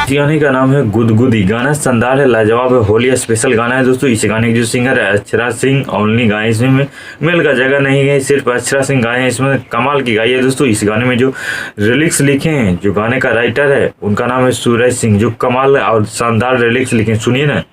इस गाने का नाम है गुदगुदी। गाना शानदार है, लाजवाब है, होली स्पेशल गाना है दोस्तों। इस गाने के जो सिंगर है अक्षरा सिंह ओनली गाए, इसमें मेल का जगह नहीं है, सिर्फ अक्षरा सिंह गाए हैं। इसमें कमाल की गाई है दोस्तों। इस गाने में जो लिरिक्स लिखे हैं, जो गाने का राइटर है उनका नाम है सूरज सिंह, जो कमाल और शानदार लिरिक्स लिखे, सुनिए ना।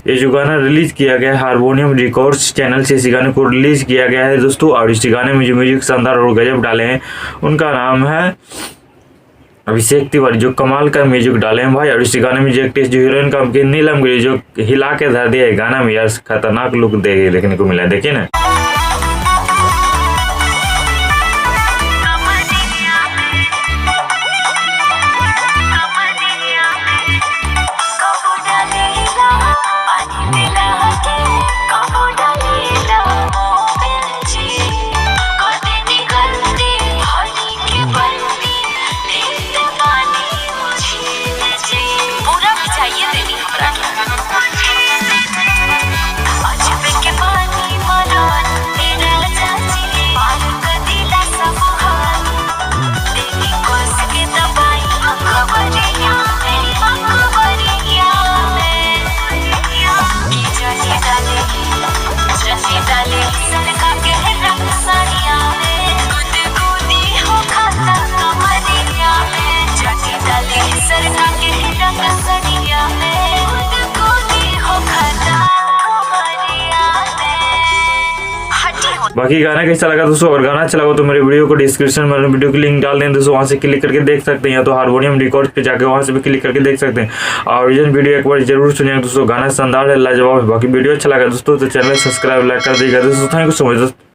ये जो गाना रिलीज किया गया है हारमोनियम रिकॉर्ड्स चैनल से, इस गाने को रिलीज किया गया है दोस्तों। और इस गाने में जो म्यूजिक शानदार और गजब डाले हैं उनका नाम है अभिषेक तिवारी, जो कमाल का म्यूजिक डाले हैं भाई। और इस गाने में जो एक्ट्रेस जो हीरोइन का नीलम गिरी जो हिला के धर दिया है गाना में, यार खतरनाक लुक देखने को मिला है, देखिए ना। बाकी गाना कैसा लगा दोस्तों? अगर गाना अच्छा लगा तो मेरे वीडियो को डिस्क्रिप्शन में वीडियो की लिंक डाल दें दोस्तों, वहां से क्लिक करके देख सकते हैं, या तो हारमोनियम रिकॉर्ड पे जाके वहां से भी क्लिक करके देख सकते हैं। और ओरिजिनल वीडियो एक बार जरूर सुनिए दोस्तों, गाना शानदार है, लाजवाब है। बाकी वीडियो अच्छा लगा दोस्तों तो चैनल सब्सक्राइब लाइक कर दीजिएगा दोस्तों। थैंक यू सो मच दोस्तों।